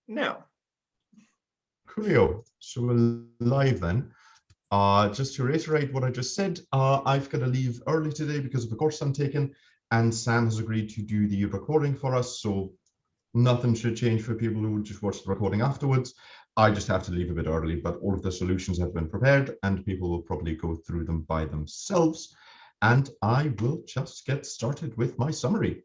now. Coolio. So we're live then. Just to reiterate what I just said, I've got to leave early today because of the course I'm taking, and Sam has agreed to do the recording for us, so nothing should change for people who just watch the recording afterwards. I just have to leave a bit early, but all of the solutions have been prepared and people will probably go through them by themselves. And I will just get started with my summary.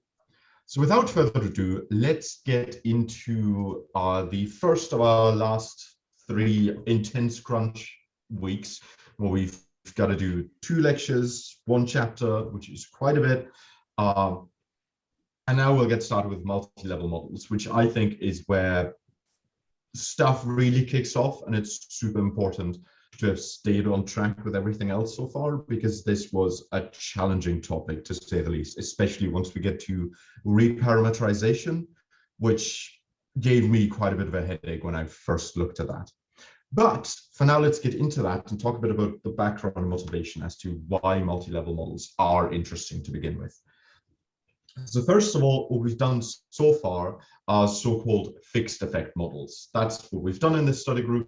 So without further ado, let's get into the first of our last 3 intense crunch weeks, where we've got to do 2 lectures, 1 chapter, which is quite a bit. And now we'll get started with multi-level models, which I think is where stuff really kicks off, and it's super important to have stayed on track with everything else so far, because this was a challenging topic, to say the least, especially once we get to reparameterization, which gave me quite a bit of a headache when I first looked at that. But for now, let's get into that and talk a bit about the background and motivation as to why multi-level models are interesting to begin with. So first of all, what we've done so far are so-called fixed effect models. That's what we've done in this study group.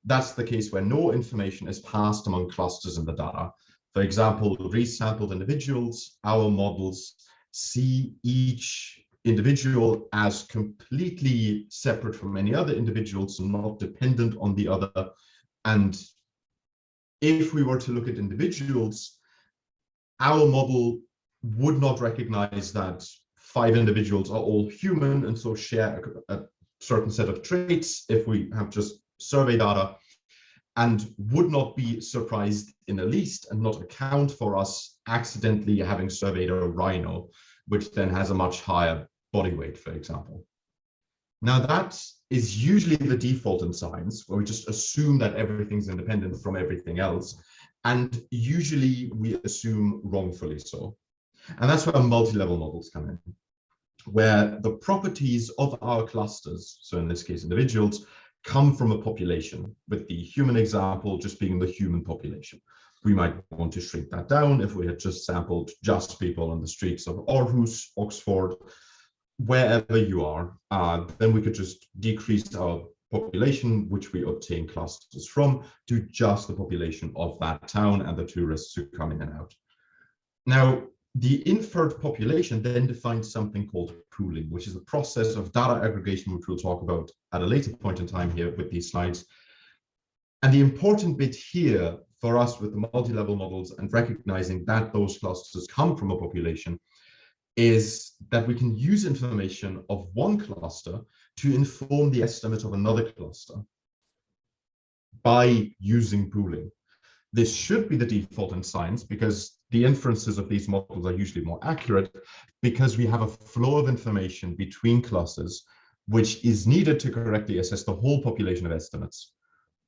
That's the case where no information is passed among clusters in the data. For example, resampled individuals, our models see each individual as completely separate from any other individuals and not dependent on the other. And if we were to look at individuals, our model would not recognize that 5 individuals are all human and so share a certain set of traits if we have just survey data, and would not be surprised in the least and not account for us accidentally having surveyed a rhino, which then has a much higher body weight, for example. Now that is usually the default in science, where we just assume that everything's independent from everything else, and usually we assume wrongfully so. And that's where multi-level models come in, where the properties of our clusters, so in this case individuals, come from a population, with the human example just being the human population. We might want to shrink that down if we had just sampled just people on the streets of Aarhus, Oxford, wherever you are, then we could just decrease our population, which we obtain clusters from, to just the population of that town and the tourists who come in and out. Now, the inferred population then defines something called pooling, which is a process of data aggregation, which we'll talk about at a later point in time here with these slides. And the important bit here for us with the multi-level models and recognizing that those clusters come from a population is that we can use information of one cluster to inform the estimate of another cluster by using pooling. This should be the default in science because the inferences of these models are usually more accurate, because we have a flow of information between clusters which is needed to correctly assess the whole population of estimates.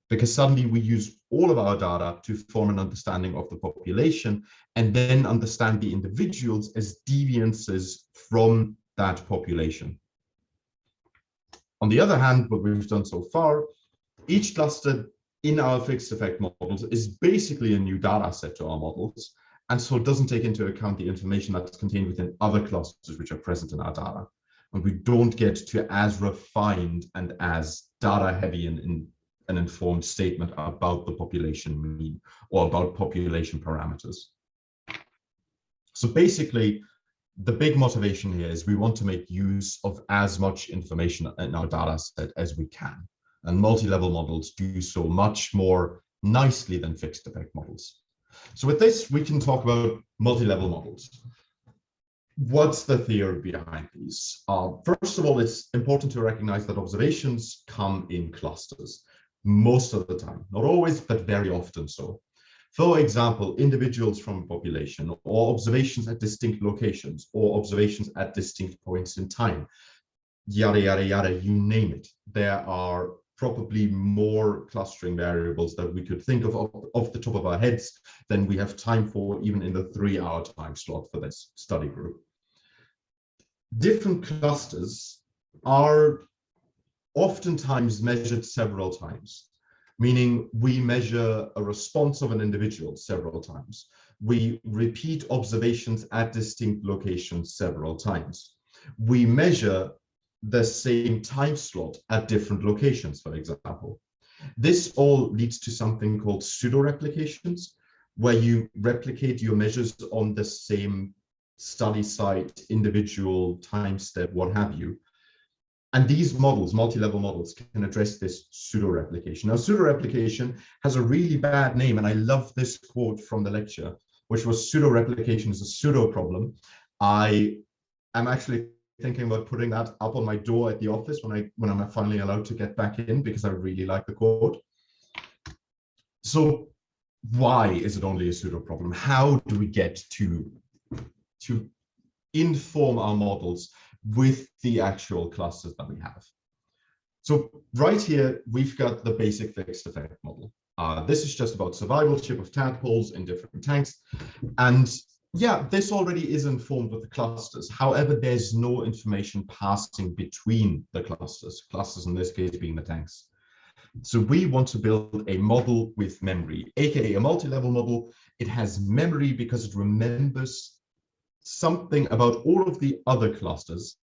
Because suddenly we use all of our data to form an understanding of the population and then understand the individuals as deviances from that population. On the other hand, what we've done so far, each cluster in our fixed effect models is basically a new data set to our models, and so it doesn't take into account the information that's contained within other clusters which are present in our data. And we don't get to as refined and as data heavy in an informed statement about the population mean or about population parameters. So basically, the big motivation here is we want to make use of as much information in our data set as we can. And multi-level models do so much more nicely than fixed effect models. So with this, we can talk about multi-level models. What's the theory behind these? First of all, it's important to recognize that observations come in clusters most of the time, not always, but very often so. For example, individuals from a population, or observations at distinct locations, or observations at distinct points in time, yada, yada, yada, you name it. There are probably more clustering variables that we could think of off the top of our heads than we have time for, even in the 3-hour time slot for this study group. Different clusters are oftentimes measured several times, meaning we measure a response of an individual several times. We repeat observations at distinct locations several times. We measure the same time slot at different locations, for example. This all leads to something called pseudo-replications, where you replicate your measures on the same study site, individual time step, what have you. And these models, multi-level models, can address this pseudo-replication. Now, pseudo-replication has a really bad name, and I love this quote from the lecture, which was pseudo-replication is a pseudo problem. I am actually thinking about putting that up on my door at the office when I'm finally allowed to get back in, because I really like the quote. So why is it only a pseudo problem? How do we get to inform our models with the actual clusters that we have? So right here, we've got the basic fixed effect model. This is just about survivalship of tadpoles in different tanks. And yeah, this already is informed with the clusters. However, there's no information passing between the clusters in this case being the tanks. So we want to build a model with memory, aka a multi-level model. It has memory because it remembers something about all of the other clusters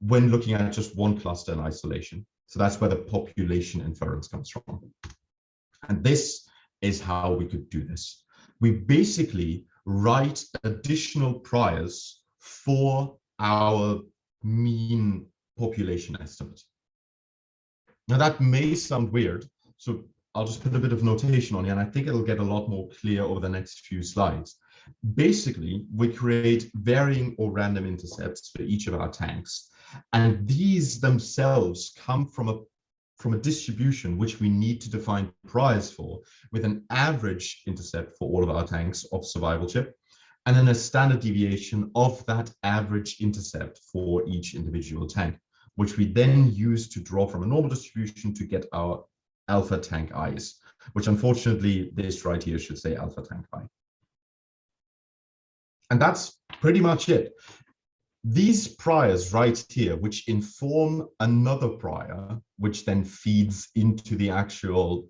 when looking at just one cluster in isolation. So that's where the population inference comes from. And this is how we could do this. We basically write additional priors for our mean population estimate. Now that may sound weird, so I'll just put a bit of notation on here, and I think it'll get a lot more clear over the next few slides. Basically, we create varying or random intercepts for each of our tanks, and these themselves come from a distribution which we need to define priors for, with an average intercept for all of our tanks of survivalship, and then a standard deviation of that average intercept for each individual tank, which we then use to draw from a normal distribution to get our alpha tank i's, which unfortunately this right here should say alpha tank I. And that's pretty much it. These priors right here, which inform another prior, which then feeds into the actual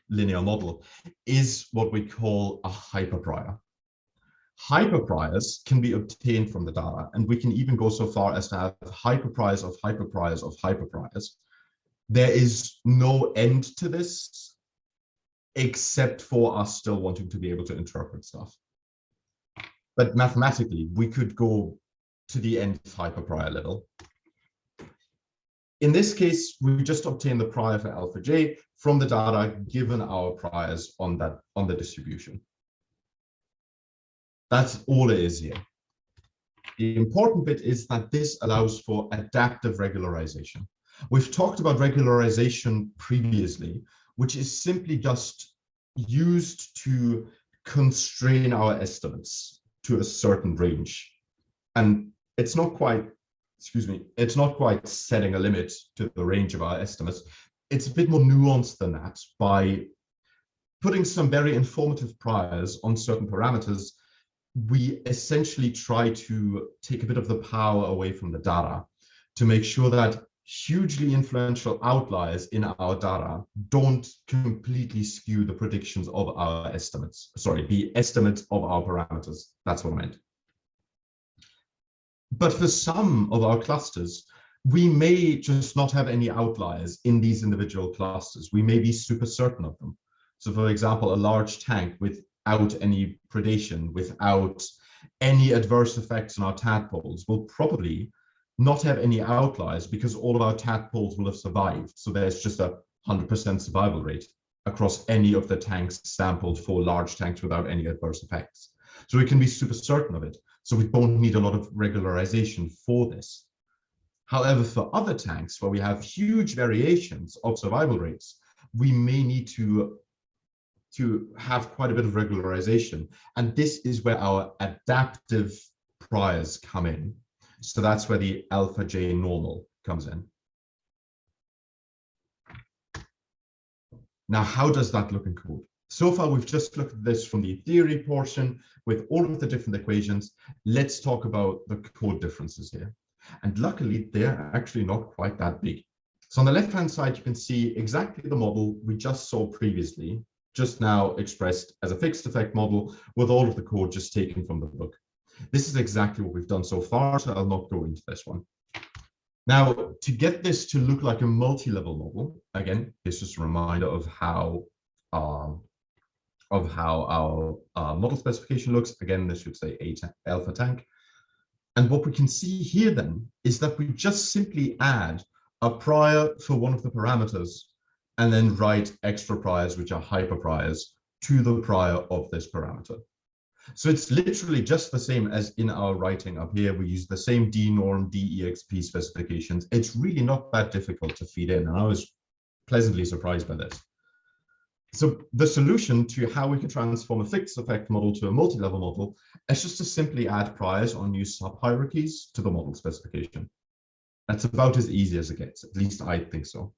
linear model, is what we call a hyperprior. Hyperpriors can be obtained from the data, and we can even go so far as to have hyperpriors of hyperpriors of hyperpriors. There is no end to this, except for us still wanting to be able to interpret stuff. But mathematically, we could go to the nth hyperprior level. In this case, we just obtain the prior for alpha j from the data given our priors on the distribution. That's all it is here. The important bit is that this allows for adaptive regularization. We've talked about regularization previously, which is simply just used to constrain our estimates to a certain range. And it's not quite, it's not quite setting a limit to the range of our estimates. It's a bit more nuanced than that by putting some very informative priors on certain parameters. We essentially try to take a bit of the power away from the data to make sure that hugely influential outliers in our data don't completely skew the predictions of our estimates. Sorry, the estimates of our parameters. That's what I meant. But for some of our clusters, we may just not have any outliers in these individual clusters. We may be super certain of them. So for example, a large tank without any predation, without any adverse effects on our tadpoles will probably not have any outliers because all of our tadpoles will have survived. So there's just a 100% survival rate across any of the tanks sampled for large tanks without any adverse effects. So we can be super certain of it. So we don't need a lot of regularization for this. However, for other tanks where we have huge variations of survival rates, we may need to have quite a bit of regularization. And this is where our adaptive priors come in. So that's where the alpha j normal comes in. Now, how does that look in code? So far, we've just looked at this from the theory portion with all of the different equations. Let's talk about the code differences here. And luckily, they're actually not quite that big. So on the left-hand side, you can see exactly the model we just saw previously, just now expressed as a fixed effect model with all of the code just taken from the book. This is exactly what we've done so far, so I'll not go into this one. Now, to get this to look like a multi-level model, again, it's just a reminder of how our model specification looks. Again, this should say alpha tank. And what we can see here then is that we just simply add a prior for one of the parameters and then write extra priors, which are hyper priors, to the prior of this parameter. So it's literally just the same as in our writing up here. We use the same dnorm, DEXP specifications. It's really not that difficult to feed in, and I was pleasantly surprised by this. So the solution to how we can transform a fixed effect model to a multi-level model is just to simply add priors on new sub-hierarchies to the model specification. That's about as easy as it gets, at least I think so.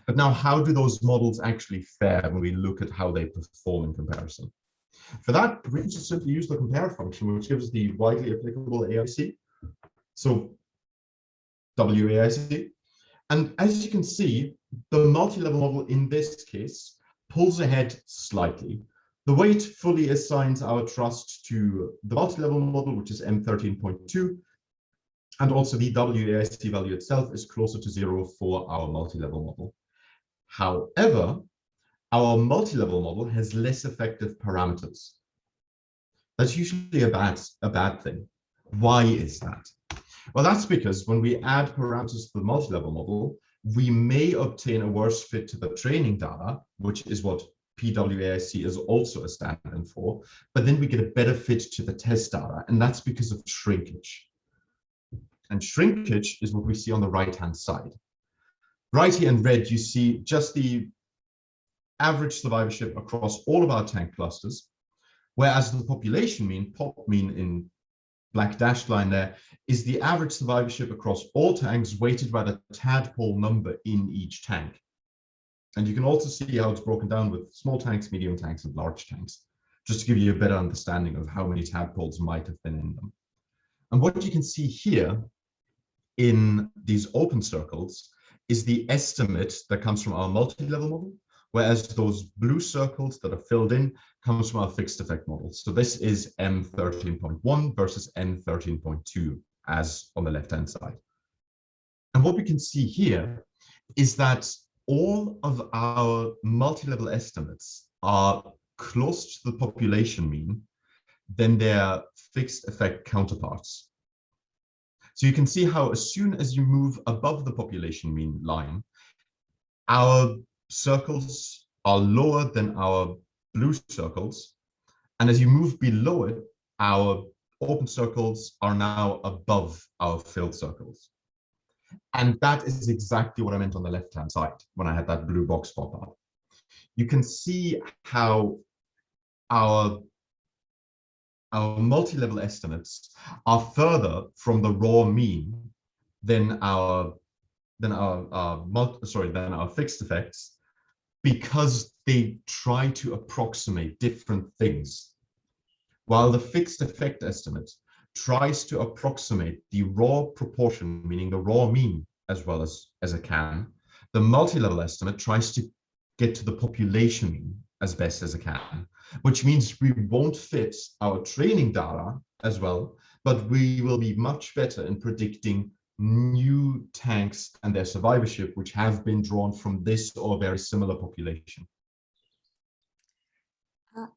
But now, how do those models actually fare when we look at how they perform in comparison? For that, we can just simply use the compare function, which gives us the widely applicable AIC. So WAIC. And as you can see, the multi-level model in this case pulls ahead slightly. The weight fully assigns our trust to the multi-level model, which is M13.2. And also the WAIC value itself is closer to 0 for our multi-level model. However, our multi-level model has less effective parameters. That's usually a bad thing. Why is that? Well, that's because when we add parameters to the multi-level model, we may obtain a worse fit to the training data, which is what PWAIC is also a stand-in for, but then we get a better fit to the test data, and that's because of shrinkage. And shrinkage is what we see on the right-hand side. Right here in red, you see just the average survivorship across all of our tank clusters, whereas the population mean, pop mean in black dashed line there, is the average survivorship across all tanks weighted by the tadpole number in each tank. And you can also see how it's broken down with small tanks, medium tanks, and large tanks, just to give you a better understanding of how many tadpoles might have been in them. And what you can see here in these open circles is the estimate that comes from our multi-level model, whereas those blue circles that are filled in comes from our fixed effect model. So this is M13.1 versus M13.2 as on the left-hand side. And what we can see here is that all of our multi-level estimates are close to the population mean than their fixed effect counterparts. So you can see how as soon as you move above the population mean line, our circles are lower than our blue circles. And as you move below it, our open circles are now above our filled circles. And that is exactly what I meant on the left-hand side when I had that blue box pop up. You can see how our multi-level estimates are further from the raw mean than our fixed effects, because they try to approximate different things. While the fixed effect estimate tries to approximate the raw proportion, meaning the raw mean as well as it can, the multi-level estimate tries to get to the population mean as best as it can, which means we won't fit our training data as well, but we will be much better in predicting new tanks and their survivorship, which have been drawn from this or very similar population.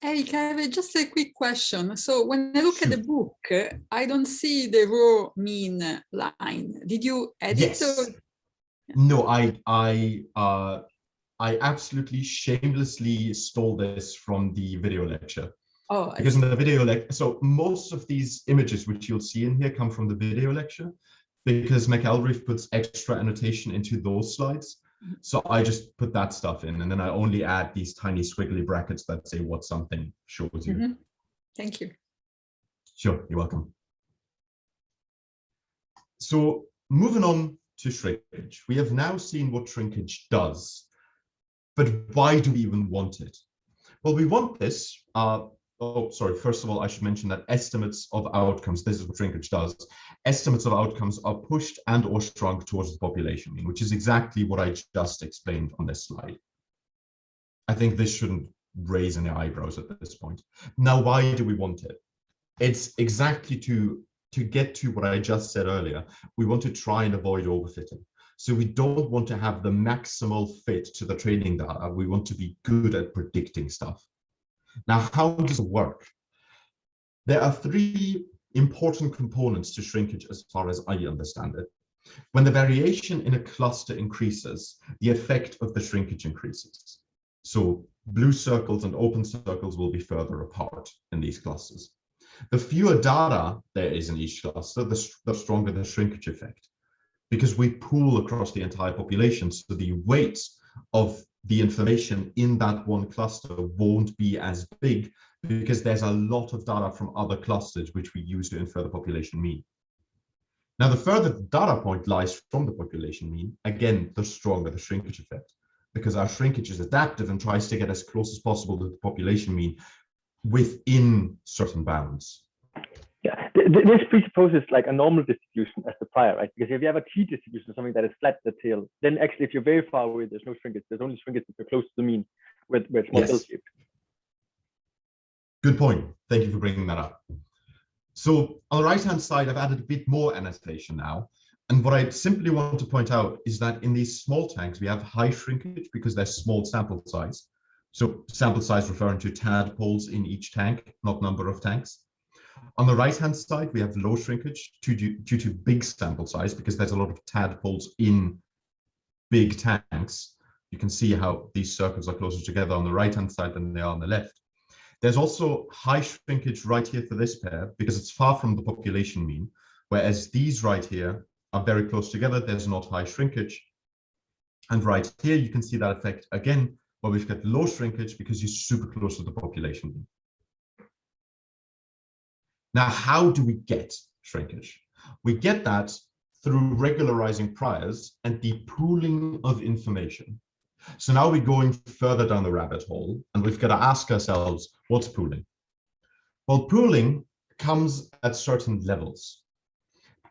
Eric, I have just a quick question. So when I look at the book, I don't see the raw mean line. Did you edit? Yes. Or? No, I absolutely shamelessly stole this from the video lecture. Oh, because in the video lecture, so most of these images which you'll see in here come from the video lecture, because McElreath puts extra annotation into those slides. So I just put that stuff in, and then I only add these tiny squiggly brackets that say what something shows you. Thank you. Sure, you're welcome. So moving on to shrinkage, we have now seen what shrinkage does, but why do we even want it? Well, we want this. First of all, I should mention that estimates of outcomes, this is what shrinkage does, estimates of outcomes are pushed and or shrunk towards the population mean, which is exactly what I just explained on this slide. I think this shouldn't raise any eyebrows at this point. Now, why do we want it? It's exactly to to get to what I just said earlier, we want to try and avoid overfitting. So we don't want to have the maximal fit to the training data. We want to be good at predicting stuff. Now, how does it work? There are three important components to shrinkage as far as I understand it. When the variation in a cluster increases, the effect of the shrinkage increases. So blue circles and open circles will be further apart in these clusters. The fewer data there is in each cluster, the stronger the shrinkage effect, because we pool across the entire population. So the weight of the information in that one cluster won't be as big because there's a lot of data from other clusters which we use to infer the population mean. Now, the further the data point lies from the population mean, again, the stronger the shrinkage effect, because our shrinkage is adaptive and tries to get as close as possible to the population mean within certain bounds. Yeah, this presupposes like a normal distribution as the prior, right? Because if you have a t-distribution, something that is flat at the tail, then actually if you're very far away, there's no shrinkage. There's only shrinkage if you're close to the mean, where it's more bell-shaped. Good point. Thank you for bringing that up. So on the right-hand side, I've added a bit more annotation now. And what I simply want to point out is that in these small tanks, we have high shrinkage because there's small sample size. So sample size referring to tadpoles in each tank, not number of tanks. On the right-hand side, we have low shrinkage due to big sample size because there's a lot of tadpoles in big tanks. You can see how these circles are closer together on the right-hand side than they are on the left. There's also high shrinkage right here for this pair because it's far from the population mean, whereas these right here are very close together. There's not high shrinkage. And right here, you can see that effect again, where we've got low shrinkage because you're super close to the population mean. Now, how do we get shrinkage? We get that through regularizing priors and the pooling of information. So now we're going further down the rabbit hole, and we've got to ask ourselves, what's pooling? Well, pooling comes at certain levels.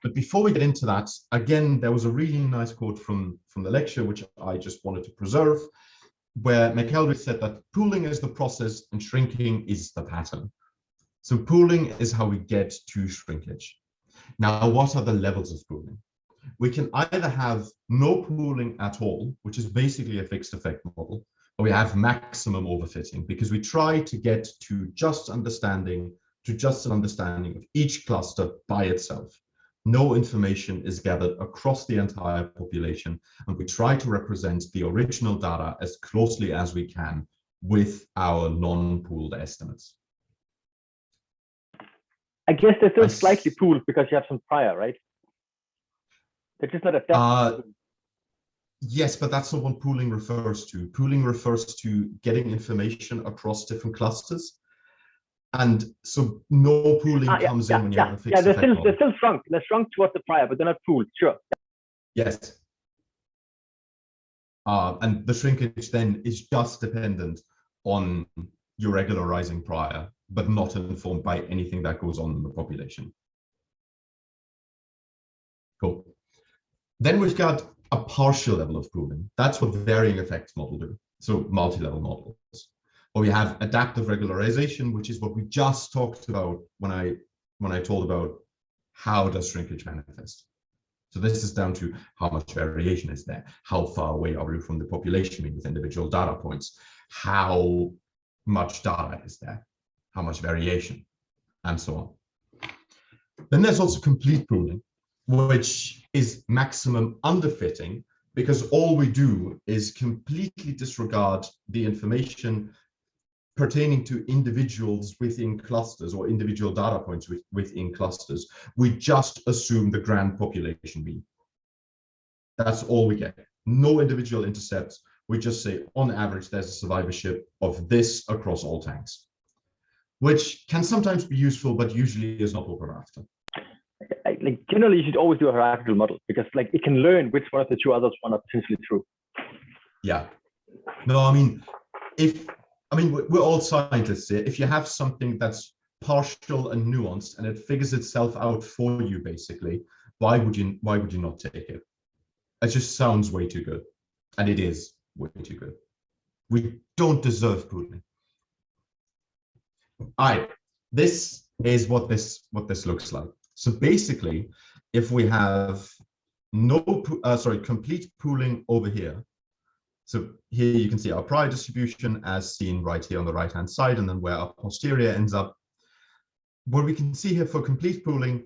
But before we get into that, again, there was a really nice quote from the lecture, which I just wanted to preserve, where McElwee said that pooling is the process and shrinking is the pattern. So pooling is how we get to shrinkage. Now, what are the levels of pooling? We can either have no pooling at all, which is basically a fixed effect model, or we have maximum overfitting because we try to get to just an understanding of each cluster by itself. No information is gathered across the entire population, and we try to represent the original data as closely as we can with our non-pooled estimates. I guess they're still slightly pooled because you have some prior, right? They're just not a depth. Yes, but that's not what pooling refers to. Pooling refers to getting information across different clusters. And so no pooling comes in when you have a fixed effect model. They're still shrunk. They're shrunk towards the prior, but they're not pooled, sure. Yes. And the shrinkage then is just dependent on your regularizing prior, but not informed by anything that goes on in the population. Cool. Then we've got a partial level of pooling. That's what varying effects model do. So multi-level models. Or we have adaptive regularization, which is what we just talked about when I told about how does shrinkage manifest. So this is down to how much variation is there, how far away are we from the population mean with individual data points, how much data is there, how much variation, and so on. Then there's also complete pooling, which is maximum underfitting, because all we do is completely disregard the information pertaining to individuals within clusters or individual data points within clusters. We just assume the grand population mean. That's all we get. No individual intercepts. We just say, on average, there's a survivorship of this across all tanks, which can sometimes be useful, but usually is not what we're after. Like generally, you should always do a hierarchical model because like it can learn which one of the two others one are potentially true. Yeah. No, I mean, we're all scientists here. If you have something that's partial and nuanced and it figures itself out for you, basically, why would you not take it? It just sounds way too good, and it is way too good. We don't deserve pooling. All right, this is what this looks like. So basically, if we have complete pooling over here, so here you can see our prior distribution as seen right here on the right-hand side, and then where our posterior ends up. What we can see here for complete pooling,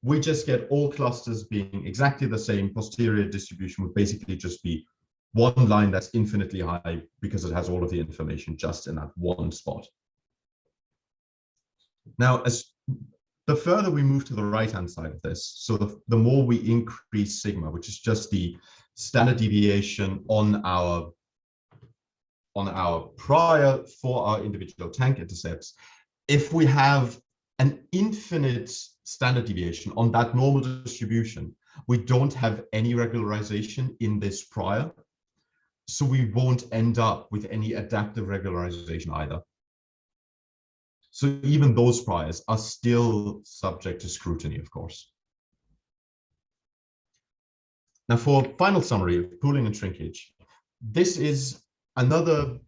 we just get all clusters being exactly the same. Posterior distribution would basically just be one line that's infinitely high because it has all of the information just in that one spot. Now, as the further we move to the right-hand side of this, so the more we increase sigma, which is just the standard deviation on our prior for our individual tank intercepts, if we have an infinite standard deviation on that normal distribution, we don't have any regularization in this prior. So we won't end up with any adaptive regularization either. So even those priors are still subject to scrutiny, of course. Now for final summary of pooling and shrinkage, this is another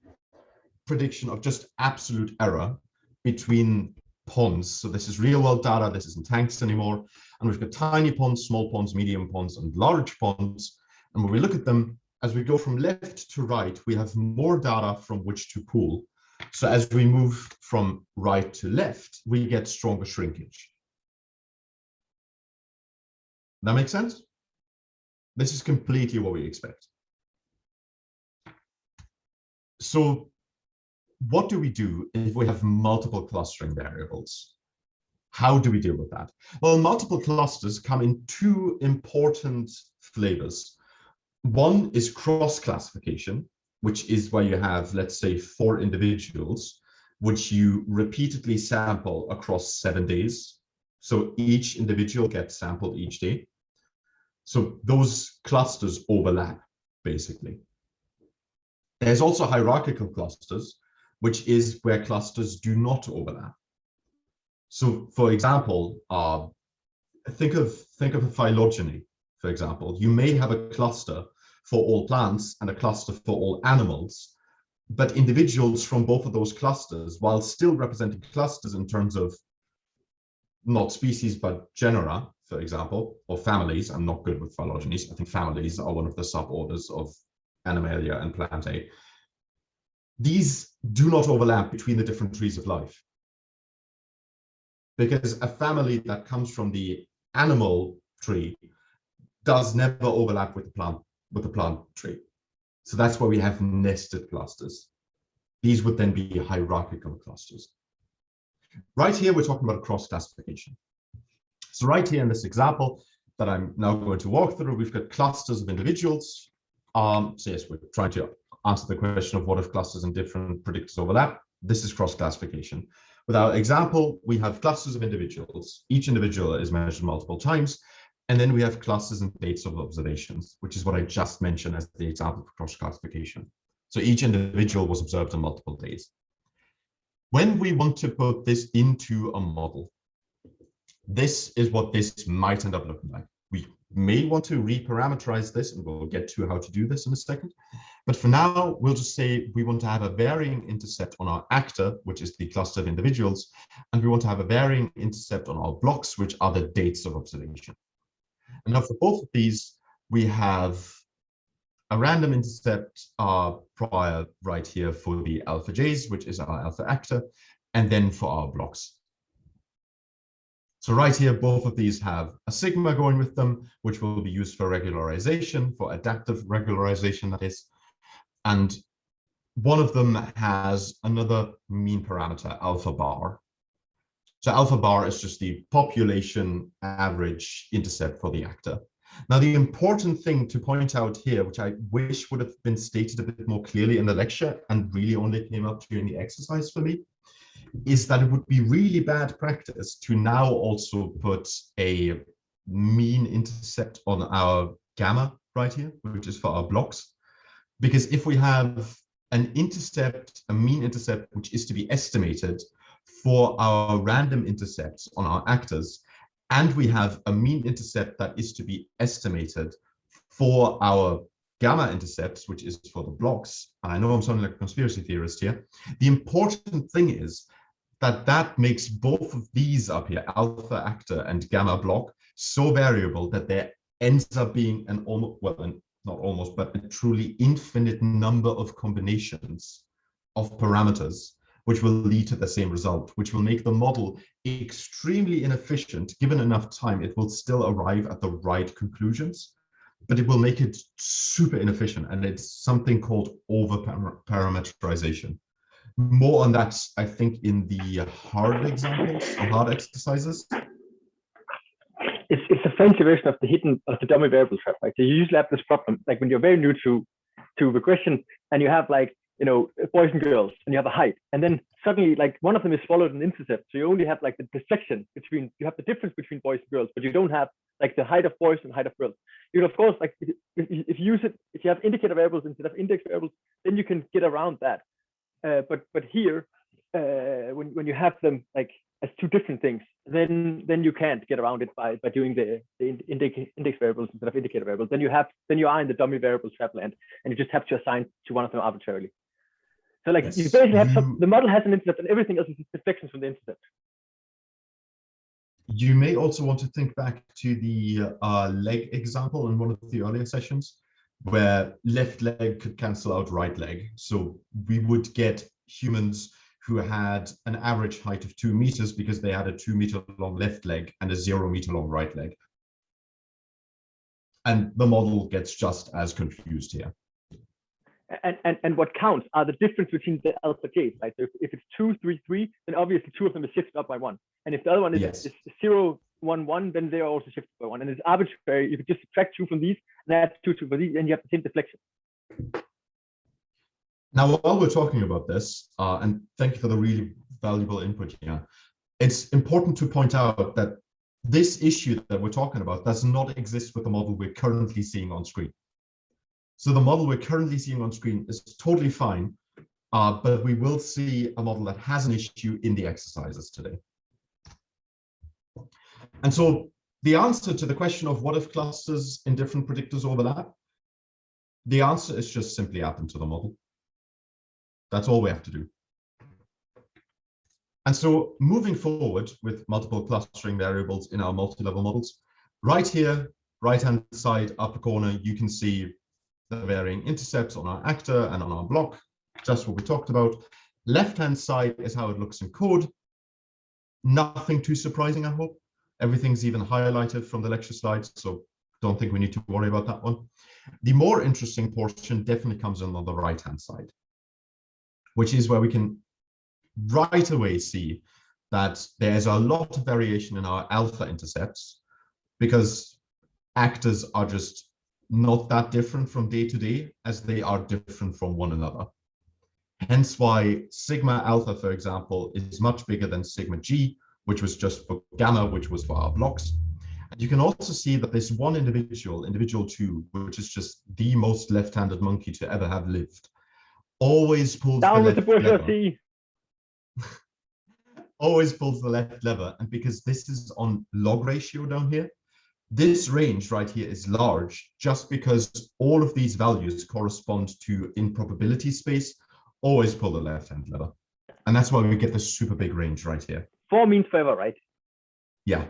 prediction of just absolute error between ponds. So this is real world data, this isn't tanks anymore. And we've got tiny ponds, small ponds, medium ponds, and large ponds. And when we look at them, as we go from left to right, we have more data from which to pool. So as we move from right to left, we get stronger shrinkage. That makes sense? This is completely what we expect. So what do we do if we have multiple clustering variables? How do we deal with that? Well, multiple clusters come in two important flavors. One is cross-classification, which is where you have, let's say, 4 individuals, which you repeatedly sample across 7 days. So each individual gets sampled each day. So those clusters overlap, basically. There's also hierarchical clusters, which is where clusters do not overlap. So for example, think of a phylogeny, for example. You may have a cluster for all plants and a cluster for all animals, but individuals from both of those clusters, while still representing clusters in terms of not species, but genera, for example, or families. I'm not good with phylogenies. I think families are one of the suborders of Animalia and Plantae. These do not overlap between the different trees of life, because a family that comes from the animal tree does never overlap with the plant tree. So that's why we have nested clusters. These would then be hierarchical clusters. Right here, we're talking about cross-classification. So right here in this example that I'm now going to walk through, we've got clusters of individuals. So yes, we're trying to answer the question of what if clusters and different predictors overlap. This is cross-classification. With our example, we have clusters of individuals. Each individual is measured multiple times. And then we have clusters and dates of observations, which is what I just mentioned as the example for cross-classification. So each individual was observed on multiple days. When we want to put this into a model, this is what this might end up looking like. We may want to reparameterize this, and we'll get to how to do this in a second. But for now, we'll just say we want to have a varying intercept on our actor, which is the cluster of individuals, and we want to have a varying intercept on our blocks, which are the dates of observation. And now for both of these, we have a random intercept prior right here for the alpha j's, which is our alpha actor, and then for our blocks. So right here, both of these have a sigma going with them, which will be used for regularization, for adaptive regularization, that is. And one of them has another mean parameter, alpha bar. So alpha bar is just the population average intercept for the actor. Now, the important thing to point out here, which I wish would have been stated a bit more clearly in the lecture and really only came up during the exercise for me, is that it would be really bad practice to now also put a mean intercept on our gamma right here, which is for our blocks. Because if we have an intercept, a mean intercept, which is to be estimated for our random intercepts on our actors, and we have a mean intercept that is to be estimated for our gamma intercepts, which is for the blocks, and I know I'm sounding like a conspiracy theorist here, the important thing is that makes both of these up here, alpha actor and gamma block, so variable that there ends up being an almost, well, not almost, but a truly infinite number of combinations of parameters, which will lead to the same result, which will make the model extremely inefficient. Given enough time, it will still arrive at the right conclusions, but it will make it super inefficient. And it's something called over-parameterization. More on that, I think, in the hard examples, the hard exercises. It's a fancy version of the dummy variable trap, right? So you usually have this problem, like when you're very new to regression, and you have like, you know, boys and girls, and you have a height, and then suddenly like one of them is followed an intercept, so you only have like the deflection between, you have the difference between boys and girls, but you don't have like the height of boys and height of girls. You can of course, like if you use it, if you have indicator variables instead of index variables, then you can get around that. But here, when you have them like as two different things, then you can't get around it by doing the index variables instead of indicator variables. Then you are in the dummy variable trap land, and you just have to assign to one of them arbitrarily. So like, yes, you basically have the model has an intercept, and everything else is deflections from the intercept. You may also want to think back to the leg example in one of the earlier sessions, where left leg could cancel out right leg. So we would get humans who had an average height of 2 meters because they had a 2 meter long left leg and a 0 meter long right leg. And the model gets just as confused here. And what counts are the difference between the alpha j's, right? So if it's 2, 3, 3, then obviously 2 of them is shifted up by 1. And if the other one is 0, 1, 1, then they are also shifted by 1. And it's arbitrary. You could just subtract 2 from these and add 2 from these, and you have the same deflection. Now, while we're talking about this, and thank you for the really valuable input here, it's important to point out that this issue that we're talking about does not exist with the model we're currently seeing on screen. So the model we're currently seeing on screen is totally fine, but we will see a model that has an issue in the exercises today. And so the answer to the question of what if clusters in different predictors overlap, the answer is just simply add them to the model. That's all we have to do. And so moving forward with multiple clustering variables in our multi-level models, right here, right-hand side, upper corner, you can see the varying intercepts on our actor and on our block, just what we talked about. Left-hand side is how it looks in code. Nothing too surprising, I hope. Everything's even highlighted from the lecture slides, so don't think we need to worry about that one. The more interesting portion definitely comes in on the right-hand side, which is where we can right away see that there's a lot of variation in our alpha intercepts, because actors are just not that different from day to day as they are different from one another. Hence why sigma alpha, for example, is much bigger than sigma g, which was just for gamma, which was for our blocks. And you can also see that this one individual 2, which is just the most left-handed monkey to ever have lived, always pulls down the with the left lever. bourgeoisie. Always pulls the left lever. And because this is on log ratio down here, this range right here is large just because all of these values correspond to improbability space. Always pull the left-hand lever. And that's why we get this super big range right here. 4 means forever, right? Yeah.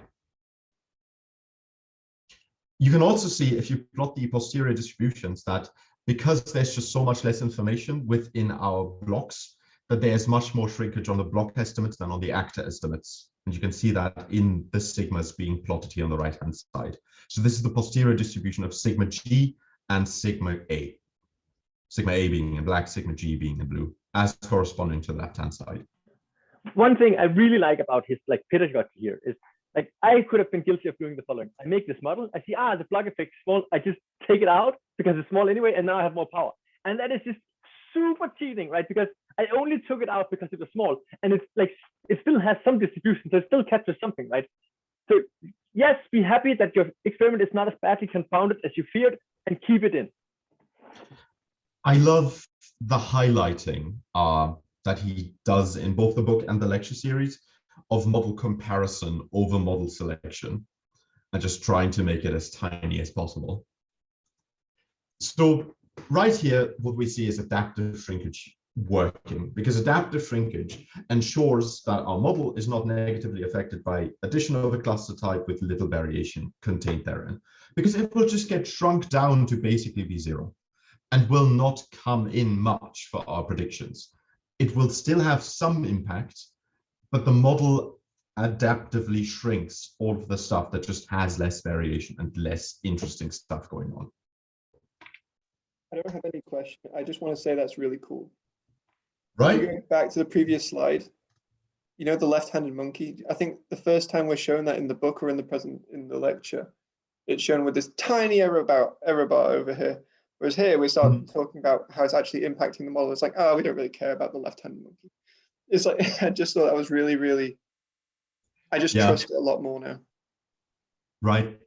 You can also see, if you plot the posterior distributions, that because there's just so much less information within our blocks, that there's much more shrinkage on the block estimates than on the actor estimates. And you can see that in the sigmas being plotted here on the right-hand side. So this is the posterior distribution of sigma G and sigma A. Sigma A being in black, sigma G being in blue, as corresponding to the left-hand side. One thing I really like about his pedagogy here is, like, I could have been guilty of doing the following. I make this model, I see, the block effect is small, I just take it out because it's small anyway, and now I have more power. And that is just super cheating, right? Because I only took it out because it was small, and it's like, it still has some distribution, so it still captures something, right? So yes, be happy that your experiment is not as badly confounded as you feared, and keep it in. I love the highlighting that he does in both the book and the lecture series of model comparison over model selection, and just trying to make it as tiny as possible. So right here, what we see is adaptive shrinkage working, because adaptive shrinkage ensures that our model is not negatively affected by addition of a cluster type with little variation contained therein, because it will just get shrunk down to basically be zero and will not come in much for our predictions. It will still have some impact, but the model adaptively shrinks all of the stuff that just has less variation and less interesting stuff going on. I don't have any question. I just want to say that's really cool. Right? Going back to the previous slide, you know, the left-handed monkey, I think the first time we're shown that in the book or in the lecture, it's shown with this tiny error bar over here. Whereas here we start talking about how it's actually impacting the model. It's like, oh, we don't really care about the left-handed monkey. It's like, I just thought that was really, really, I just trust it a lot more now. Right.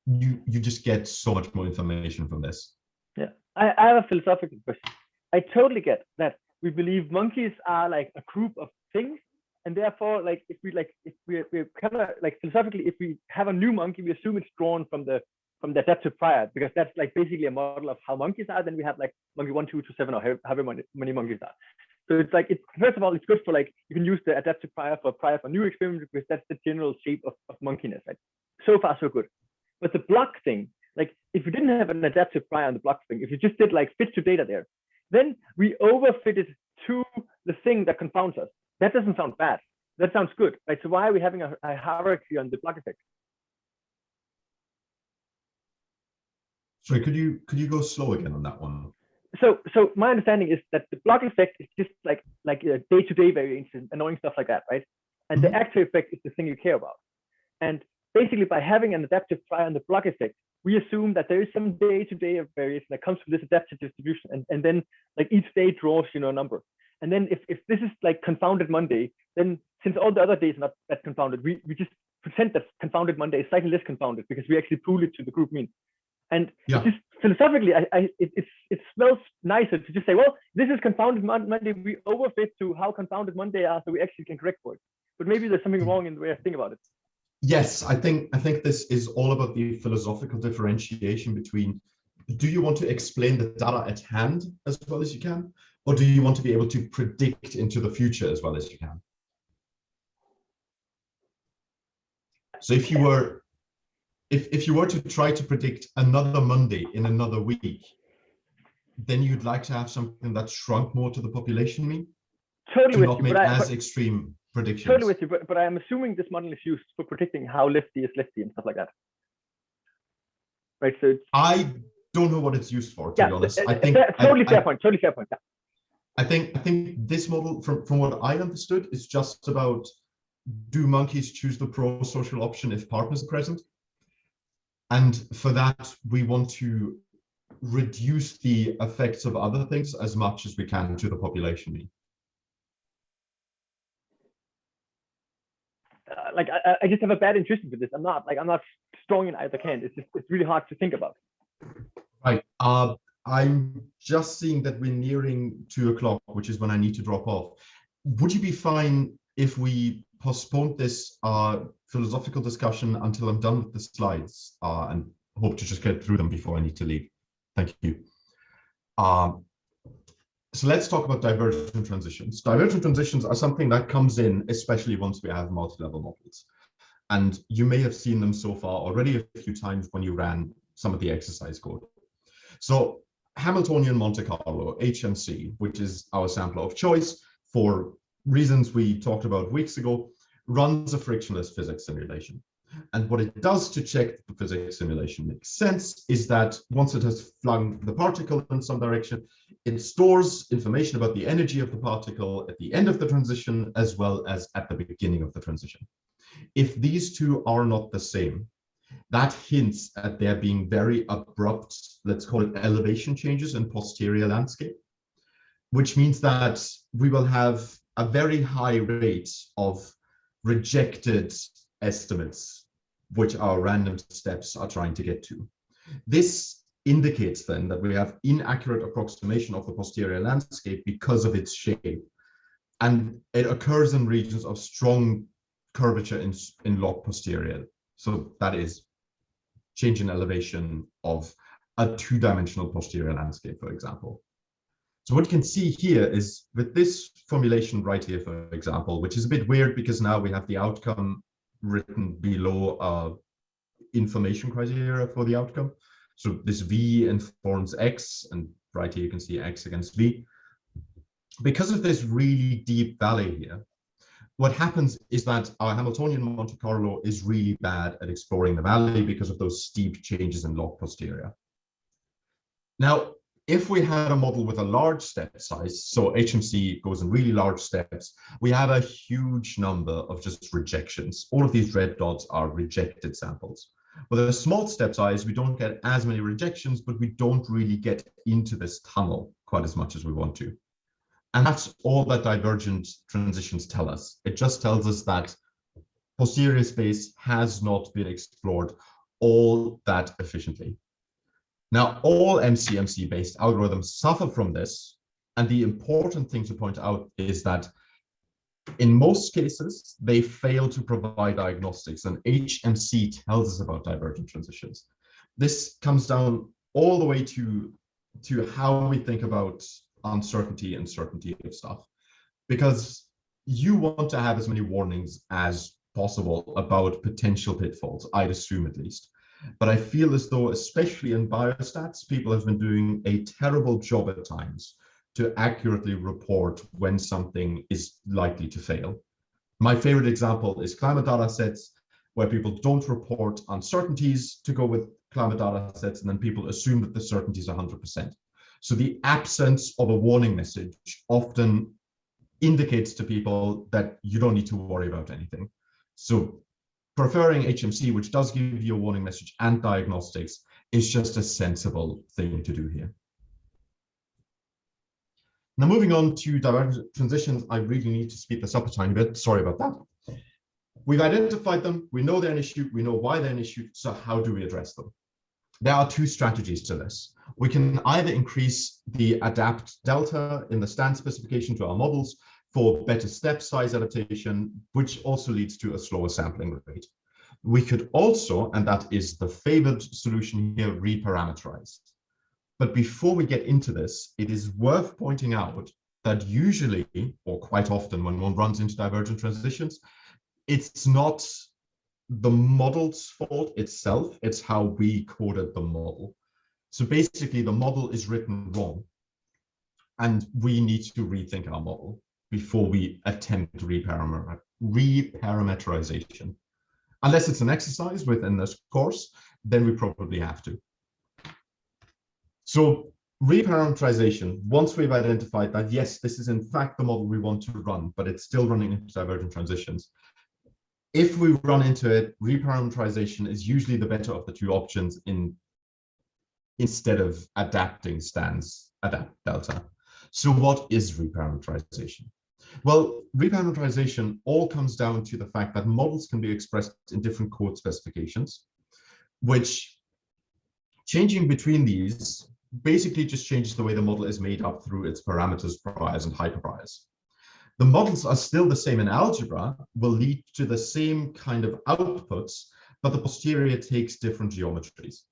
You just get so much more information from this. Yeah, I have a philosophical question. I totally get that we believe monkeys are like a group of things, and therefore, like if we're kind of like philosophically, if we have a new monkey, we assume it's drawn from the adaptive prior, because that's like basically a model of how monkeys are. Then we have like monkey 1, 2 to 7, or however many monkeys are. So it's like, first of all, it's good for like, you can use the adaptive prior for new experiments, because that's the general shape of monkeyness, right? So far, so good. But the block thing, like if you didn't have an adaptive prior on the block thing, if you just did like fit to data there, then we overfitted to the thing that confounds us. That doesn't sound bad. That sounds good, right? So why are we having a hierarchy on the block effect? Sorry, could you go slow again on that one? So my understanding is that the block effect is just like day-to-day variation, annoying stuff like that, right? And the active effect is the thing you care about. And basically, by having an adaptive prior on the block effect, we assume that there is some day-to-day variation that comes from this adaptive distribution, and then like each day draws, you know, a number. And then if this is like confounded Monday, then since all the other days are not that confounded, we just pretend that confounded Monday is slightly less confounded, because we actually pool it to the group mean. And just philosophically, it smells nicer to just say, well, this is confounded Monday. We overfit to how confounded Monday are, so we actually can correct for it. But maybe there's something wrong in the way I think about it. Yes, I think this is all about the philosophical differentiation between, do you want to explain the data at hand as well as you can, or do you want to be able to predict into the future as well as you can? So if you were to try to predict another Monday in another week, then you'd like to have something that shrunk more to the population mean? Totally to not make as extreme predictions. Totally with you, but I'm assuming this model is used for predicting how lefty is lefty and stuff like that. Right. So I don't know what it's used for, to be honest. I think totally fair point. Totally fair point. Yeah. I think this model, from what I understood, is just about, do monkeys choose the pro-social option if partners are present? And for that, we want to reduce the effects of other things as much as we can to the population mean. Like I just have a bad intuition for this. I'm not strong in either camp. It's really hard to think about. Right. I'm just seeing that we're nearing 2 o'clock, which is when I need to drop off. Would you be fine if we postpone this philosophical discussion until I'm done with the slides, and hope to just get through them before I need to leave? Thank you. So let's talk about divergent transitions. Divergent transitions are something that comes in, especially once we have multi-level models. And you may have seen them so far already a few times when you ran some of the exercise code. So Hamiltonian Monte Carlo, HMC, which is our sampler of choice for reasons we talked about weeks ago, runs a frictionless physics simulation. And what it does to check that the physics simulation makes sense is that once it has flung the particle in some direction, it stores information about the energy of the particle at the end of the transition as well as at the beginning of the transition. If these two are not the same, that hints at there being very abrupt, let's call it elevation changes in posterior landscape, which means that we will have a very high rate of rejected estimates, which our random steps are trying to get to. This indicates then that we have inaccurate approximation of the posterior landscape because of its shape. And it occurs in regions of strong curvature in log posterior. So that is change in elevation of a 2-dimensional posterior landscape, for example. So what you can see here is with this formulation right here, for example, which is a bit weird because now we have the outcome written below information criteria for the outcome. So this V informs X, and right here you can see X against V. Because of this really deep valley here, what happens is that our Hamiltonian Monte Carlo is really bad at exploring the valley because of those steep changes in log posterior. Now, if we had a model with a large step size, so HMC goes in really large steps, we have a huge number of just rejections. All of these red dots are rejected samples. With a small step size, we don't get as many rejections, but we don't really get into this tunnel quite as much as we want to. And that's all that divergent transitions tell us. It just tells us that posterior space has not been explored all that efficiently. Now, all MCMC-based algorithms suffer from this. And the important thing to point out is that in most cases, they fail to provide diagnostics, and HMC tells us about divergent transitions. This comes down all the way to how we think about uncertainty and certainty of stuff, because you want to have as many warnings as possible about potential pitfalls, I'd assume at least. But I feel as though, especially in biostats, people have been doing a terrible job at times to accurately report when something is likely to fail. My favorite example is climate data sets, where people don't report uncertainties to go with climate data sets, and then people assume that the certainty is 100%. So the absence of a warning message often indicates to people that you don't need to worry about anything. So preferring HMC, which does give you a warning message and diagnostics, is just a sensible thing to do here. Now, moving on to divergent transitions, I really need to speed this up a tiny bit. Sorry about that. We've identified them. We know they're an issue. We know why they're an issue. So how do we address them? There are two strategies to this. We can either increase the adapt delta in the stand specification to our models for better step size adaptation, which also leads to a slower sampling rate. We could also, and that is the favored solution here, reparameterize. But before we get into this, it is worth pointing out that usually, or quite often when one runs into divergent transitions, it's not the model's fault itself, it's how we coded the model. So basically the model is written wrong, and we need to rethink our model before we attempt reparameterization. Unless it's an exercise within this course, then we probably have to. So reparameterization, once we've identified that, yes, this is in fact the model we want to run, but it's still running into divergent transitions. If we run into it, reparameterization is usually the better of the two options instead of adapting stands adapt delta. So what is reparameterization? Well, reparameterization all comes down to the fact that models can be expressed in different code specifications, which changing between these basically just changes the way the model is made up through its parameters, priors, and hyperpriors. The models are still the same in algebra, will lead to the same kind of outputs, but the posterior takes different geometries.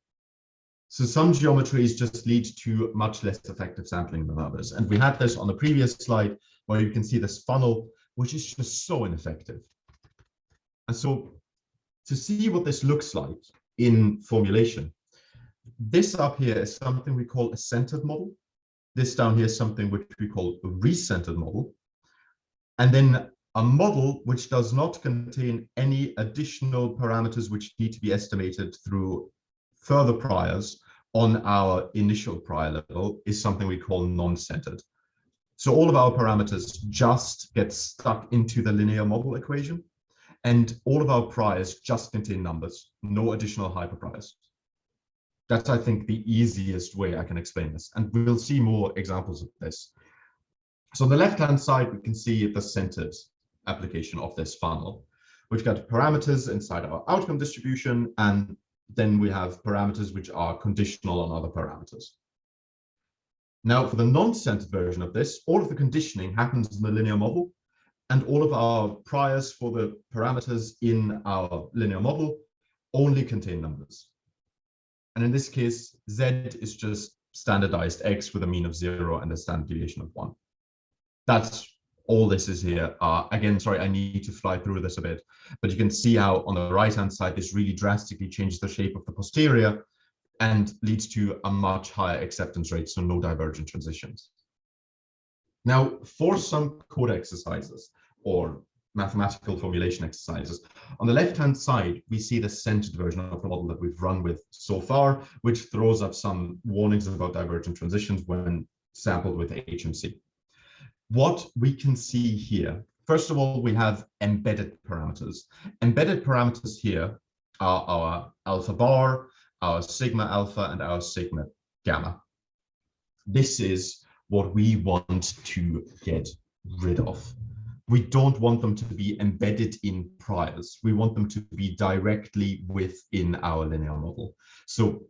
So some geometries just lead to much less effective sampling than others. And we had this on the previous slide, where you can see this funnel, which is just so ineffective. And so to see what this looks like in formulation, this up here is something we call a centered model. This down here is something which we call a recentered model. And then a model which does not contain any additional parameters which need to be estimated through further priors on our initial prior level is something we call non-centered. So all of our parameters just get stuck into the linear model equation, and all of our priors just contain numbers, no additional hyperpriors. That's, I think, the easiest way I can explain this, and we'll see more examples of this. So on the left-hand side, we can see the centered application of this funnel. We've got parameters inside our outcome distribution, and then we have parameters which are conditional on other parameters. Now, for the non-centered version of this, all of the conditioning happens in the linear model, and all of our priors for the parameters in our linear model only contain numbers. And in this case, Z is just standardized X with a mean of 0 and a standard deviation of 1. That's all this is here. Again, sorry, I need to fly through this a bit, but you can see how on the right-hand side, this really drastically changes the shape of the posterior and leads to a much higher acceptance rate, so no divergent transitions. Now, for some code exercises or mathematical formulation exercises, on the left-hand side, we see the centered version of the model that we've run with so far, which throws up some warnings about divergent transitions when sampled with HMC. What we can see here, first of all, we have embedded parameters. Embedded parameters here are our alpha bar, our sigma alpha, and our sigma gamma. This is what we want to get rid of. We don't want them to be embedded in priors. We want them to be directly within our linear model. So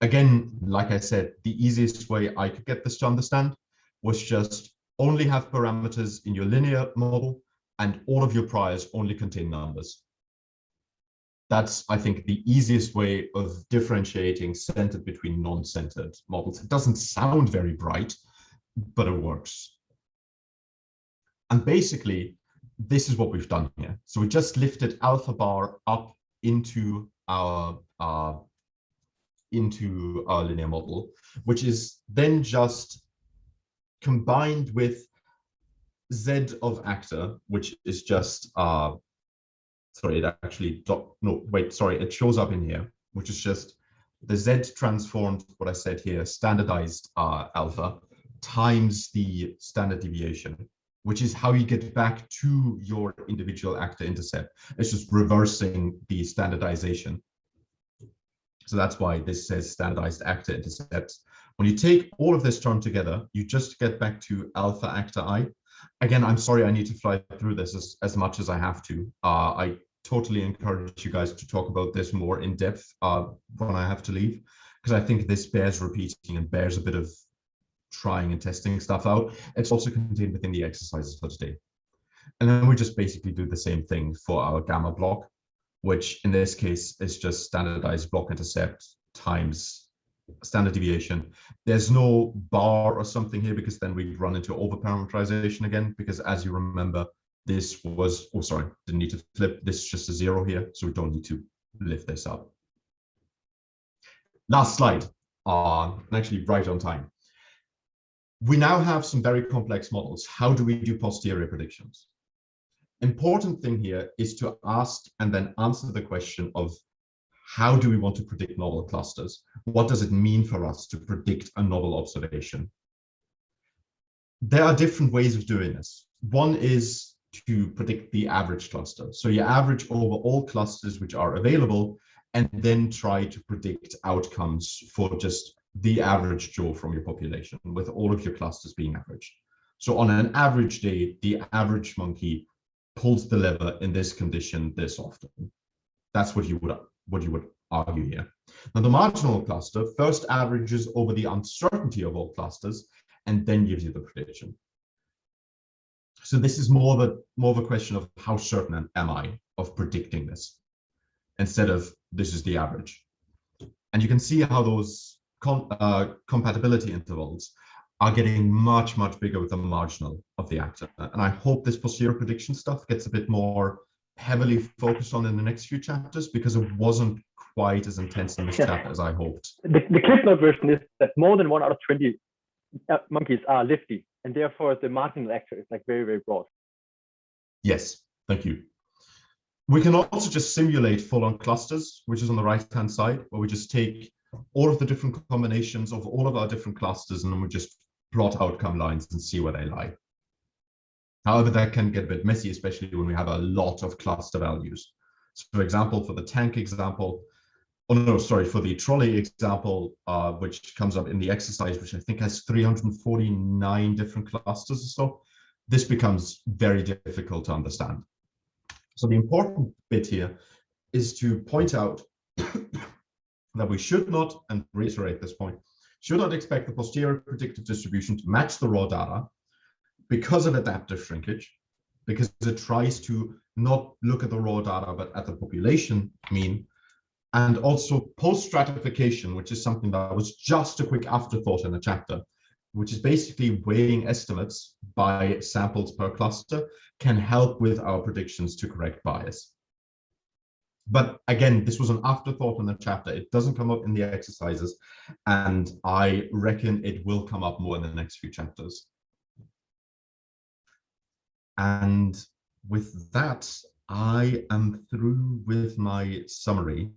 again, like I said, the easiest way I could get this to understand was just only have parameters in your linear model and all of your priors only contain numbers. That's, I think, the easiest way of differentiating centered between non-centered models. It doesn't sound very bright, but it works. And basically, this is what we've done here. So we just lifted alpha bar up into our linear model, which is then just combined with Z of actor, which is just, sorry, it actually, no, wait, sorry, it shows up in here, which is just the Z transformed, what I said here, standardized alpha times the standard deviation, which is how you get back to your individual actor intercept. It's just reversing the standardization. So that's why this says standardized actor intercepts. When you take all of this term together, you just get back to alpha actor I. Again, I'm sorry, I need to fly through this as much as I have to. I totally encourage you guys to talk about this more in depth when I have to leave, because I think this bears repeating and bears a bit of trying and testing stuff out. It's also contained within the exercises for today. And then we just basically do the same thing for our gamma block, which in this case is just standardized block intercept times standard deviation. There's no bar or something here because then we run into overparameterization again, because as you remember, this was, oh, sorry, didn't need to flip. This is just a 0 here, so we don't need to lift this up. Last slide, actually right on time. We now have some very complex models. How do we do posterior predictions? Important thing here is to ask and then answer the question of how do we want to predict novel clusters? What does it mean for us to predict a novel observation? There are different ways of doing this. One is to predict the average cluster. So you average over all clusters which are available and then try to predict outcomes for just the average Joe from your population with all of your clusters being averaged. So on an average day, the average monkey pulls the lever in this condition this often. That's what you would argue here. Now the marginal cluster first averages over the uncertainty of all clusters and then gives you the prediction. So this is more of a question of how certain am I of predicting this instead of this is the average. And you can see how those compatibility intervals are getting much, much bigger with the marginal of the actor. And I hope this posterior prediction stuff gets a bit more heavily focused on in the next few chapters, because it wasn't quite as intense in this chapter as I hoped. The clip note version is that more than 1 out of 20 monkeys are lifty, and therefore the marginal actor is like very, very broad. Yes, thank you. We can also just simulate full-on clusters, which is on the right-hand side, where we just take all of the different combinations of all of our different clusters, and then we just plot outcome lines and see where they lie. However, that can get a bit messy, especially when we have a lot of cluster values. So for example, for the tank example, oh no, sorry, for the trolley example, which comes up in the exercise, which I think has 349 different clusters or so, this becomes very difficult to understand. So the important bit here is to point out that we should not, and reiterate this point, should not expect the posterior predictive distribution to match the raw data because of adaptive shrinkage, because it tries to not look at the raw data, but at the population mean. and also post-stratification, which is something that was just a quick afterthought in the chapter, which is basically weighing estimates by samples per cluster, can help with our predictions to correct bias. But again, this was an afterthought in the chapter. It doesn't come up in the exercises, and I reckon it will come up more in the next few chapters. And with that, I am through with my summary,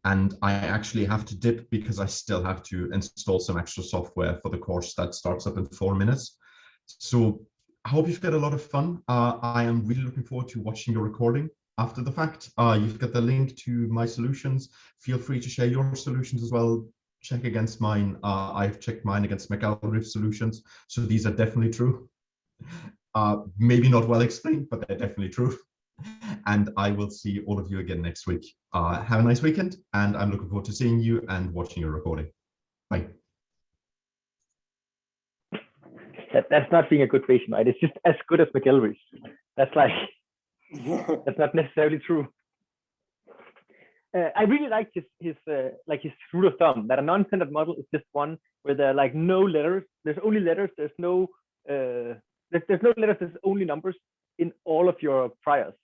and I actually have to dip because I still have to install some extra software for the course that starts up in 4 minutes. So I hope you've got a lot of fun. I am really looking forward to watching your recording after the fact. You've got the link to my solutions. Feel free to share your solutions as well. Check against mine. I've checked mine against McElrath's solutions, so these are definitely true. Maybe not well explained, but they're definitely true. And I will see all of you again next week. Have a nice weekend, and I'm looking forward to seeing you and watching your recording. Bye. That's not being a good patient, right? It's just as good as McElrath's. That's like, that's not necessarily true. I really like his rule of thumb that a non-centered model is just one where there are like no letters. There's only letters. There's no there's no letters. There's only numbers in all of your priors,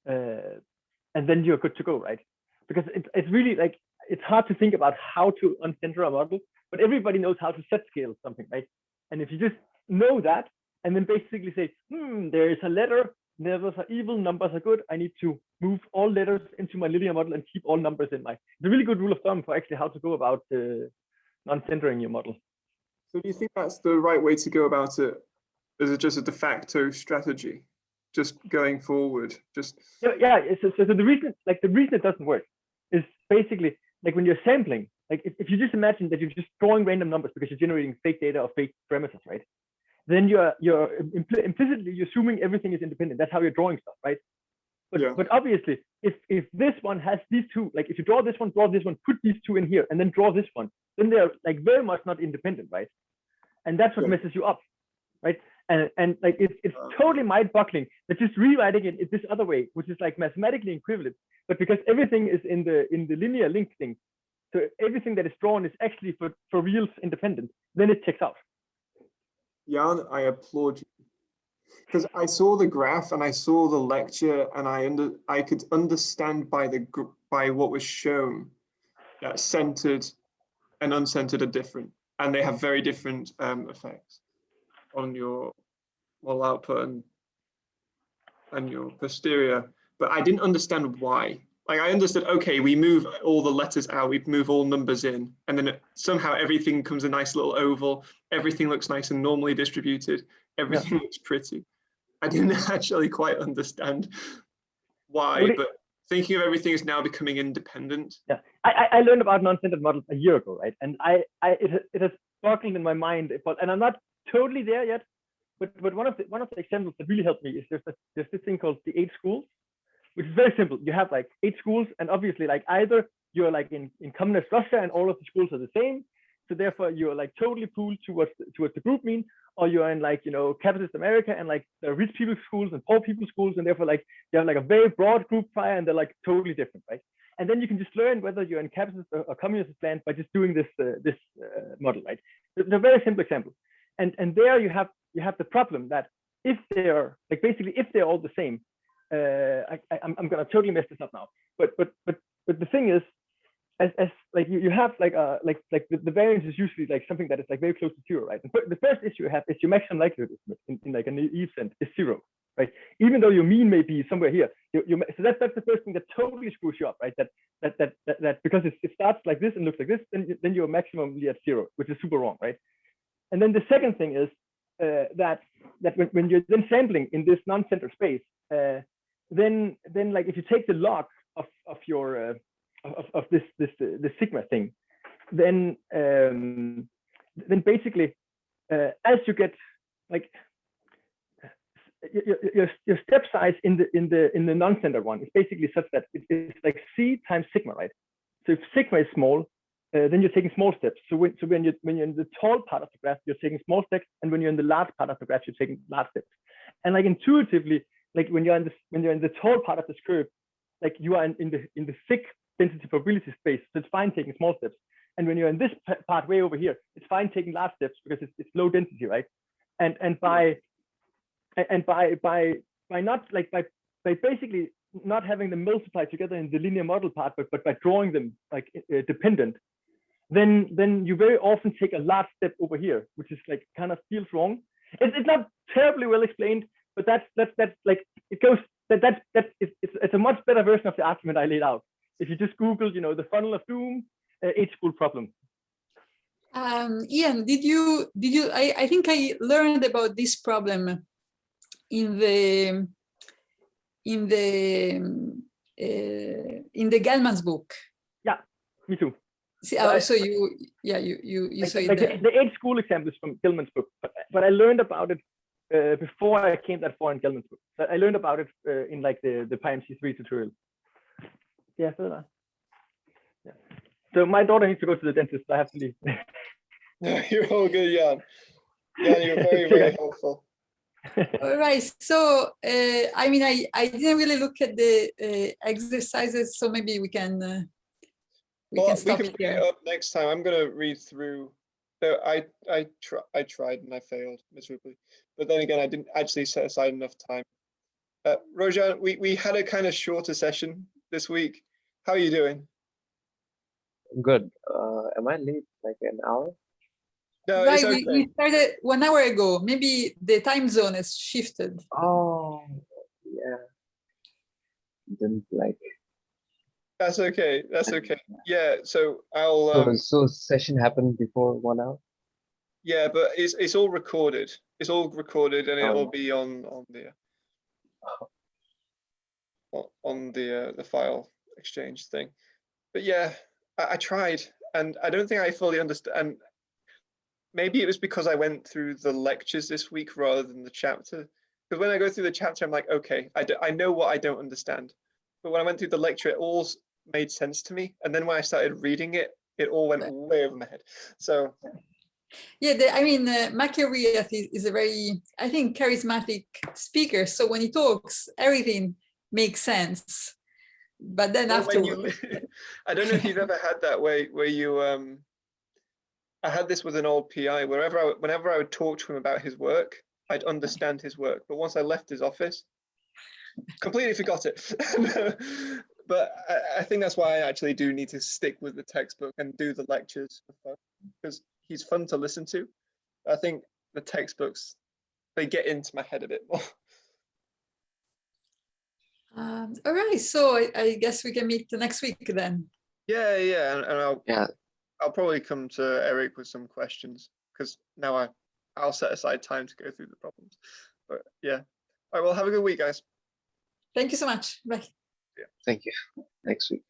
and then you're good to go, right? Because it's really like, it's hard to think about how to uncenter a model, but everybody knows how to set scale something, right? And if you just know that, and then basically say, there is a letter, letters are evil, numbers are good, I need to move all letters into my linear model and keep all numbers in my. It's a really good rule of thumb for actually how to go about non-centering your model. So do you think that's the right way to go about it? Is it just a de facto strategy, just going forward? Just yeah. So the reason it doesn't work is basically like when you're sampling. Like if you just imagine that you're just drawing random numbers because you're generating fake data or fake parameters, right? Then you're implicitly assuming everything is independent. That's how you're drawing stuff, right? But obviously, if this one has these two, like if you draw this one, put these two in here, and then draw this one, then they're like very much not independent, right? And that's what messes you up, right? And like it's totally mind-boggling that just rewriting it this other way, which is like mathematically equivalent, but because everything is in the linear link thing, so everything that is drawn is actually for reals independent, then it checks out. Jan, I applaud you, because I saw the graph and I saw the lecture, and I could understand by what was shown that centered and uncentered are different, and they have very different effects on your model output and your posterior. But I didn't understand why. Like I understood, okay, we move all the letters out, we move all numbers in, and then somehow everything comes a nice little oval. Everything looks nice and normally distributed. Everything looks pretty. I didn't actually quite understand why, but thinking of everything is now becoming independent. Yeah, I learned about non-centered models a year ago, right? And it has sparkled in my mind, and I'm not totally there yet. But one of the examples that really helped me is there's this thing called the 8 schools, which is very simple. You have like 8 schools, and obviously like either you're like in communist Russia and all of the schools are the same, so therefore you're like totally pooled towards the group mean, or you're in like, you know, capitalist America and like the rich people's schools and poor people's schools, and therefore like you have like a very broad group prior and they're like totally different, right? And then you can just learn whether you're in capitalist or communist land by just doing this model, right? It's a very simple example, and there you have the problem that if they're like basically if they're all the same, I'm gonna totally mess this up now, but the thing is, as like you have like the variance is usually like something that is like very close to 0, right? And the first issue you have is your maximum likelihood in like a naive sense is 0, right? Even though your mean may be somewhere here, so that's the first thing that totally screws you up, right? That because it starts like this and looks like this, then you're maximally at 0, which is super wrong, right? And then the second thing is that when you're then sampling in this non-center space, then like if you take the log of your of this sigma thing, then basically as you get like your step size in the non-center one is basically such that it's like C times sigma, right? So if sigma is small, then you're taking small steps. So when you're in the tall part of the graph, you're taking small steps, and when you're in the large part of the graph, you're taking large steps. And like intuitively, like when you're in the tall part of this curve, like you are in the thick density probability space, so it's fine taking small steps. And when you're in this part way over here, it's fine taking large steps because it's low density, right? And by basically not having them multiply together in the linear model part, but by drawing them like dependent, then you very often take a large step over here, which is like kind of feels wrong. It's not terribly well explained, but that's like it goes it's a much better version of the argument I laid out. If you just Google, the funnel of doom, H-school problem. Ian, did you? I think I learned about this problem in the Gell-Mann's book. Yeah, me too. See, so you saw it there. The 8 school examples from Gell-Mann's book, but I learned about it before I came that far in Gell-Mann's book. But I learned about it in like the PyMC3 tutorial. Yeah, so that. Yeah. So my daughter needs to go to the dentist. I have to leave. You're all good, Jan. Jan, you're very, very helpful. All right. So, I mean, I didn't really look at the exercises, so maybe we can stop pick here. it up next time. I'm going to read through. So I tried and I failed miserably. But then again, I didn't actually set aside enough time. Rojan, we had a kind of shorter session this week. How are you doing? Good. Am I late like an hour? No, Right, it's okay. we started 1 hour ago. Maybe the time zone has shifted. Oh, yeah. Didn't like. That's okay. That's okay. Yeah. So I'll. So session happened before 1 hour. Yeah, but it's all recorded. It's all recorded, and it'll be on the file exchange thing. But yeah, I tried, and I don't think I fully understand. And maybe it was because I went through the lectures this week rather than the chapter. Because when I go through the chapter, I'm like, okay, I know what I don't understand. But when I went through the lecture, it all made sense to me. And then when I started reading it, it all went way over my head. So. Yeah, Macquarie is a very, I think, charismatic speaker. So when he talks, everything makes sense. But then afterwards, I don't know if you've ever had that where you I had this with an old PI. Whenever I would talk to him about his work, I'd understand his work. But once I left his office, completely forgot it. But I think that's why I actually do need to stick with the textbook and do the lectures for fun, because he's fun to listen to. I think the textbooks, they get into my head a bit more. all right, so I guess we can meet the next week then. Yeah, and I'll probably come to Eric with some questions, because now I'll set aside time to go through the problems. But yeah, all right, well, have a good week, guys. Thank you so much. Bye. Thank you. Next week.